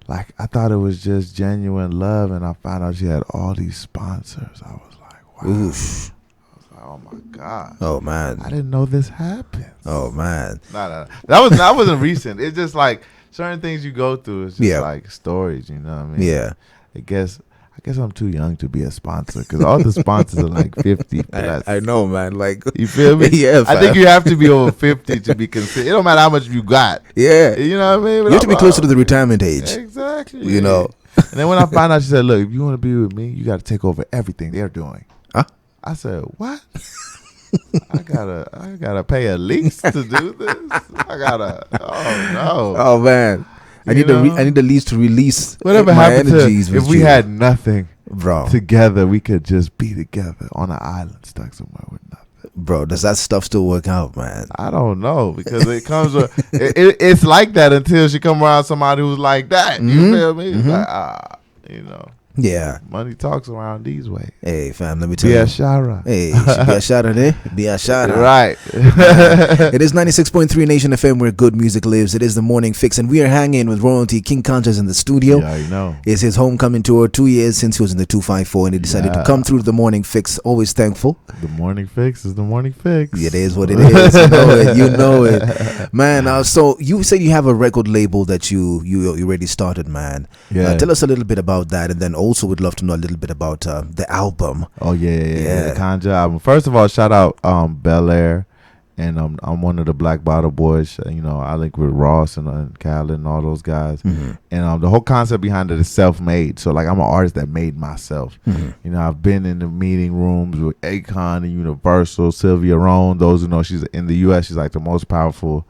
like I thought it was just genuine love, and I found out she had all these sponsors. I was like, wow. Oof. Oh my God. Oh man. I didn't know this happened. Oh man. Nah. That wasn't recent. It's just like certain things you go through. It's just like stories, you know what I mean? Yeah. I guess I'm too young to be a sponsor because all the sponsors are like 50 plus. I know, man. Like, you feel me? Yeah. I think you have to be over 50 to be considered. It don't matter how much you got. Yeah. You know what I mean? But you have to be closer to the retirement age. Exactly. You know. And then when I found out, she said, "Look, if you want to be with me, you got to take over everything they're doing." Huh? I said, "What?" I gotta pay a lease to do this. Oh no. Oh man. I need the lease to release whatever my happened energies. if we had nothing, bro, together, we could just be together on an island stuck somewhere with nothing. Bro, does that stuff still work out, man? I don't know because it comes with, it's like that until she come around somebody who's like that. You feel me? It's like, you know. Yeah. Money talks around these ways. Hey, fam, let me tell you. Be a shara. Hey, should be a shara there. Be a shara. Right. It is 96.3 Nation FM where good music lives. It is the morning fix, and we are hanging with royalty. King KanJAH in the studio. Yeah, you know. It's his homecoming tour. 2 years since he was in the 254, and he decided to come through the morning fix. Always thankful. The morning fix is the morning fix. It is what it is. You know it. You know it, man. So you said you have a record label that you already started, man. Yeah. Tell us a little bit about that, and then also would love to know a little bit about the album. Oh yeah. The KanJAH album. First of all, shout out Bel Air, and I'm one of the Black Bottle Boys. You know, I link with Ross and Khaled and all those guys. And the whole concept behind it is self-made. So like I'm an artist that made myself. You know, I've been in the meeting rooms with Akon and Universal, Sylvia Rohn. Those who know, she's in the U.S. She's like the most powerful,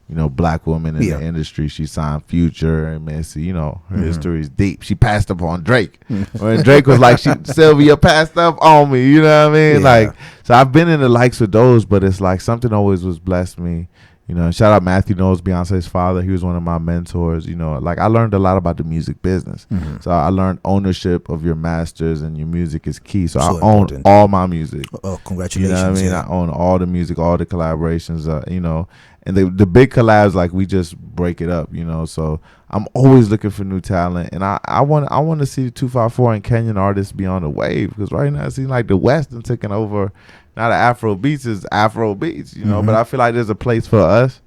you know, black woman in the industry. She signed Future and Missy. You know, her history is deep. She passed up on Drake. When Drake was like, Sylvia passed up on me. You know what I mean? Like, so I've been in the likes of those, but it's like something always was blessed me. You know, shout out Matthew Knowles, Beyonce's father. He was one of my mentors. You know, like I learned a lot about the music business. So I learned ownership of your masters and your music is key. So I own all my music. Oh, congratulations. You know what I mean? I own all the music, all the collaborations, you know. And the big collabs, like we just break it up, you know. So I'm always looking for new talent, and I want to see the 254 and Kenyan artists be on the wave, because right now it seems like the West and taking over. Now the Afro beats is Afro beats, you know. But I feel like there's a place for us,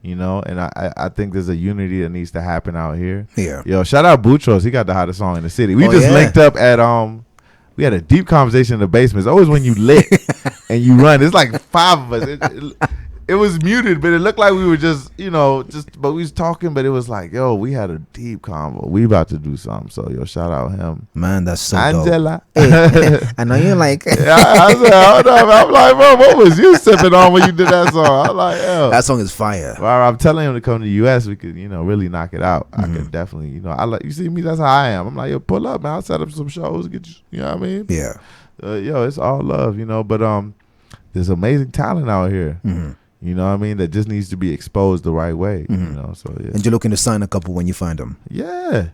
you know, and I think there's a unity that needs to happen out here. Yeah. Yo, shout out Boutros. He got the hottest song in the city. We linked up at we had a deep conversation in the basement. It's always when you lit and you run. It's like 5 of us. It was muted, but it looked like we were just, you know, but we was talking, but it was like, yo, we had a deep convo. We about to do something. So, yo, shout out him. Man, that's so Angela. Dope. I know you're like. I said, hold up. I'm like, bro, what was you sipping on when you did that song? I'm like, yo. That song is fire. Well, I'm telling him to come to the U.S. We could, you know, really knock it out. I could definitely, you know, you see me, that's how I am. I'm like, yo, pull up, man. I'll set up some shows. Get you know what I mean? Yeah. Yo, it's all love, you know, but there's amazing talent out here. You know what I mean? That just needs to be exposed the right way. You know, so yeah. And you're looking to sign a couple when you find them. Yeah,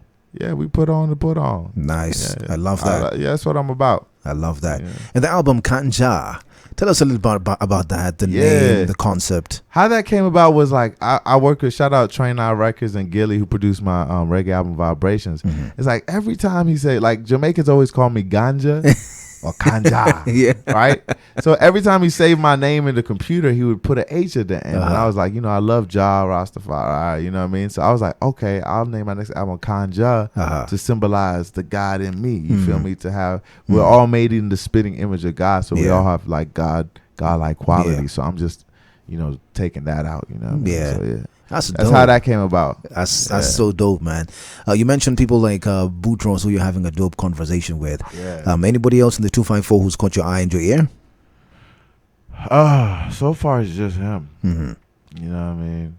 we put on to put on. Nice. Yeah. I love that. That's what I'm about. I love that. Yeah. And the album KanJAH. Tell us a little bit about that, the name, the concept. How that came about was like I work with shout out Train Eye Records and Gilly, who produced my reggae album Vibrations. It's like every time he say, like Jamaicans always call me Ganja. Or KanJAH, right? So every time he saved my name in the computer, he would put an H at the end. And I was like, you know, I love Jah Rastafari, you know what I mean? So I was like, okay, I'll name my next album KanJAH to symbolize the God in me. You feel me? To have, we're all made in the spitting image of God, so we all have like God-like quality. So I'm just, you know, taking that out, you know what I mean? So, That's how that came about. That's so dope, man. You mentioned people like Boutros, who you're having a dope conversation with. Anybody else in the 254 who's caught your eye and your ear? So far it's just him. You know what I mean?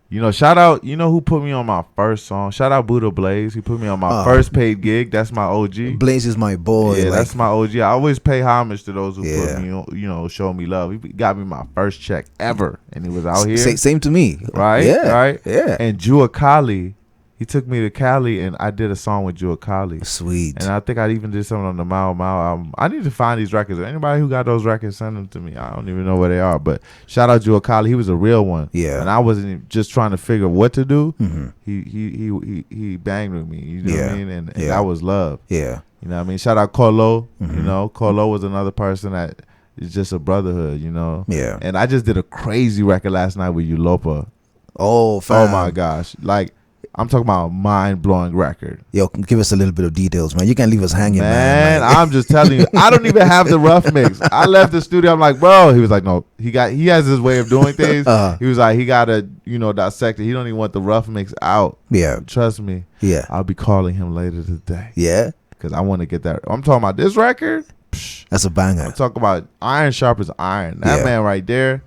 You know, shout out, you know who put me on my first song? Shout out Buddha Blaze. He put me on my first paid gig. That's my OG. Blaze is my boy. Yeah, that's my OG. I always pay homage to those who put me on, you know, show me love. He got me my first check ever, and he was out here. Same to me. Right? Yeah. Right? Yeah. And Jua Kali, he took me to Cali, and I did a song with Jewel Kali. Sweet. And I think I even did something on the Mile album. I need to find these records. Anybody who got those records, send them to me. I don't even know where they are. But shout out Jewel Kali. He was a real one. Yeah. And I wasn't just trying to figure what to do. Mm-hmm. He banged with me. You know what I mean? And that was love. Yeah. You know what I mean? Shout out Colo. You know, Colo was another person that is just a brotherhood, you know? Yeah. And I just did a crazy record last night with Ulopa. Oh, fam. Oh, my gosh. Like, I'm talking about a mind-blowing record. Yo, give us a little bit of details, man. You can't leave us hanging, man. Like, I'm just telling you. I don't even have the rough mix. I left the studio. I'm like, bro. He was like, no. He has his way of doing things. He was like, he got to, dissect it. He don't even want the rough mix out. Yeah. Trust me. Yeah. I'll be calling him later today. Yeah. Because I want to get that. I'm talking about this record. Psh, that's a banger. I'm talking about iron sharp as iron. That man right there.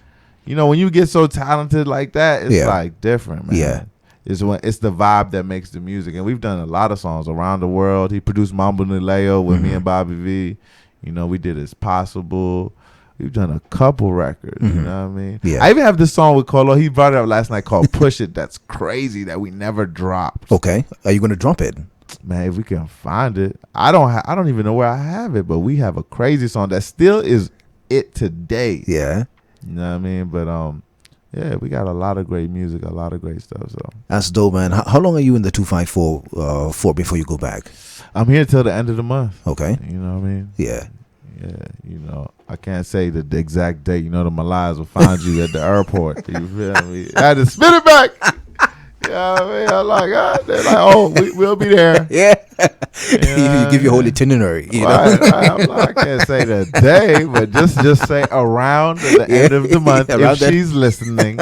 When you get so talented like that, it's like different, man. Yeah. It's the vibe that makes the music. And we've done a lot of songs around the world. He produced Mambo Nileo with me and Bobby V. We did It's Possible. We've done a couple records. You know what I mean? Yeah. I even have this song with Colo. He brought it up last night called Push It. That's crazy that we never dropped. Okay. Are you going to drop it? Man, if we can find it. I don't even know where I have it, but we have a crazy song that still is it today. Yeah. You know what I mean? But yeah, we got a lot of great music, a lot of great stuff. So that's dope, man. How long are you in the 254 for before you go back? I'm here till the end of the month. Okay. You know what I mean? Yeah. Yeah, I can't say the exact date. The Malays will find you at the airport. You feel me? I had to spin it back. Yeah, I mean, I'm like, they're like, oh, we'll be there. Yeah. You give your whole itinerary. I can't say the day, but just say around the end of the month if she's listening.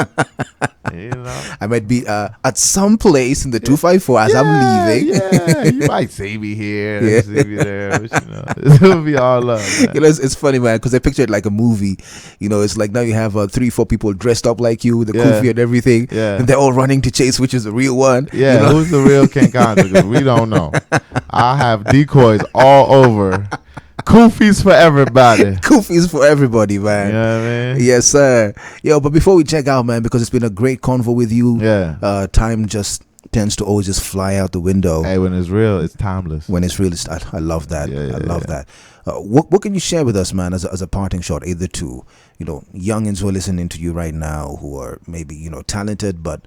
I might be at some place in the 254 as I'm leaving. Yeah, you might see me here, see me there. But, it'll be all love. It's funny, man, because I picture it like a movie. It's like now you have 3-4 people dressed up like you, the kufi and everything, and they're all running to chase which is the real one. Yeah, who's the real King KanJAH? Because we don't know. I have decoys all over. Kufis for everybody. Kufis for everybody, man. You know what I mean? Yes, sir. Yo, but before we check out, man, because it's been a great convo with you. Yeah. Time just tends to always just fly out the window. Hey, when it's real, it's timeless. When it's real, I love that. I love that. What can you share with us, man, as a parting shot, either to, youngins who are listening to you right now who are maybe, talented, but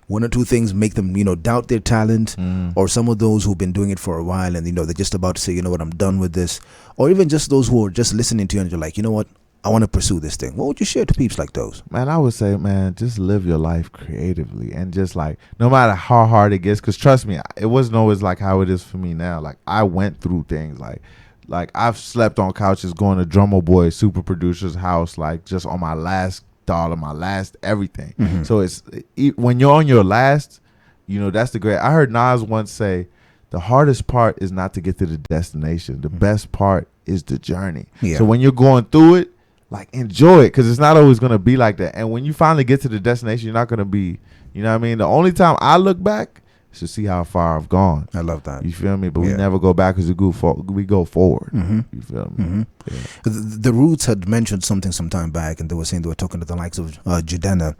one or two things make them, doubt their talent, or some of those who've been doing it for a while and, they're just about to say, you know what, I'm done with this. Or even just those who are just listening to you and you're like, you know what, I want to pursue this thing. What would you share to peeps like those? Man, I would say, man, just live your life creatively and just like, no matter how hard it gets, because trust me, it wasn't always like how it is for me now. Like, I went through things like I've slept on couches going to Drummer Boy, super producer's house, like just on my last dollar, my last everything. So it's when you're on your last, that's the great. I heard Nas once say, the hardest part is not to get to the destination. The best part is the journey. Yeah. So when you're going through it, like, enjoy it, because it's not always going to be like that. And when you finally get to the destination, you're not going to be, you know what I mean? The only time I look back is to see how far I've gone. I love that. You feel me? But we never go back because we go forward. You feel me? Yeah. The Roots had mentioned something some time back, and they were saying they were talking to the likes of Jadena,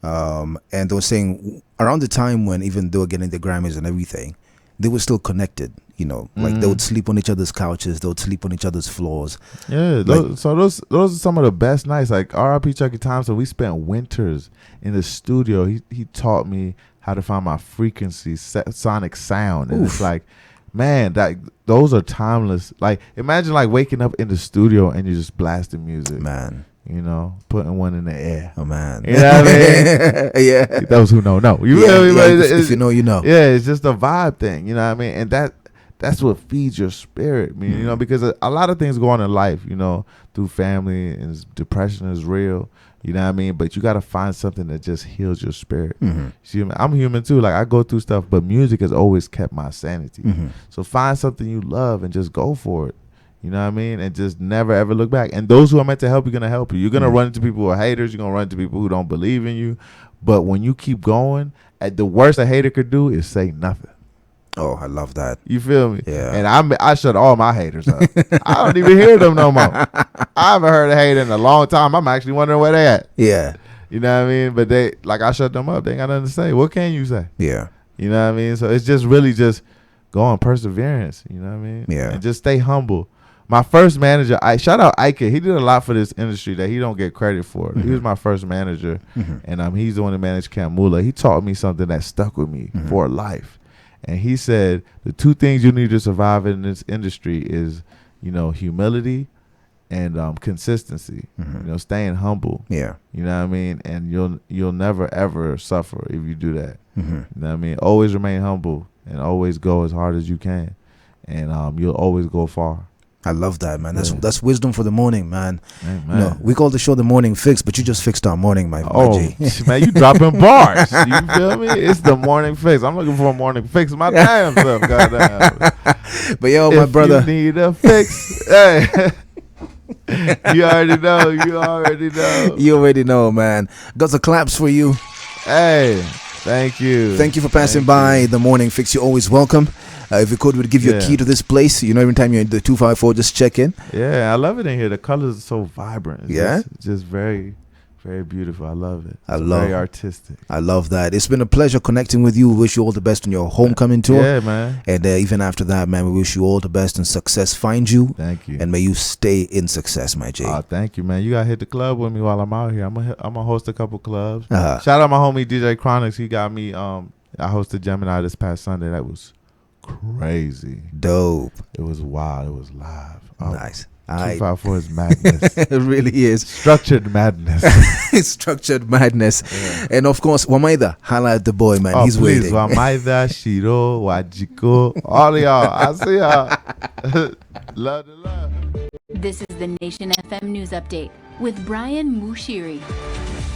and they were saying around the time when even they were getting the Grammys and everything, they were still connected. Like they would sleep on each other's couches, they would sleep on each other's floors. Yeah, those are some of the best nights. Like R.I.P. Chucky Thompson, we spent winters in the studio. He taught me how to find my frequency, sonic sound, and it's like, man, those are timeless. Like, imagine like waking up in the studio and you're just blasting music, man. Putting one in the air. Oh man, you know what I mean? Yeah. Those who know. You really, if you know, you know. Yeah, it's just a vibe thing. You know what I mean? And that's what feeds your spirit. I mean, because a lot of things go on in life. Through family, and depression is real. You know what I mean? But you got to find something that just heals your spirit. See, I'm human too. Like, I go through stuff, but music has always kept my sanity. So find something you love and just go for it. You know what I mean? And just never, ever look back. And those who are meant to help you are going to help you. You're going to run into people who are haters. You're going to run into people who don't believe in you. But when you keep going, at the worst a hater could do is say nothing. Oh, I love that. You feel me? Yeah. And I shut all my haters up. I don't even hear them no more. I haven't heard a hater in a long time. I'm actually wondering where they at. Yeah. You know what I mean? But I shut them up. They ain't got nothing to say. What can you say? Yeah. You know what I mean? So it's just really just going perseverance. You know what I mean? Yeah. And just stay humble. My first manager, shout out Oyuke. He did a lot for this industry that he don't get credit for. He was my first manager, and he's the one that managed KanJAH. He taught me something that stuck with me for life. And he said the two things you need to survive in this industry is, humility and consistency. Staying humble. Yeah. You know what I mean? And you'll never ever suffer if you do that. You know what I mean? Always remain humble and always go as hard as you can, and you'll always go far. I love that, man. That's wisdom for the morning, man. Amen. We call the show The Morning Fix, but you just fixed our morning, my G. Man, you dropping bars. You feel me? It's the morning fix. I'm looking for a morning fix my damn self, goddamn. But yo, my brother, if you need a fix, hey. You already know. You already know, man. Got the claps for you. Hey, thank you. Thank you for passing by The Morning Fix. You're always welcome. If we could, we'd give you a key to this place. Every time you're in the 254, just check in. Yeah, I love it in here. The colors are so vibrant. It's just very, very beautiful. I love it. Very artistic. I love that. It's been a pleasure connecting with you. We wish you all the best on your homecoming tour. Yeah, man. And even after that, man, we wish you all the best and success find you. Thank you. And may you stay in success, my J. Oh, thank you, man. You got to hit the club with me while I'm out here. I'm gonna host a couple clubs. Shout out my homie DJ Chronics. He got me. I hosted Gemini this past Sunday. That was crazy. Dope. It was wild. It was live. Nice. 254 is madness. It really is. Structured madness. Structured madness. Yeah. And of course, Wamaida, holla at the boy, man. He's please, waiting. Wamaida, Shiro, Wajiko, all of y'all. I see y'all. Love the love. This is the Nation FM News Update with Brian Mushiri.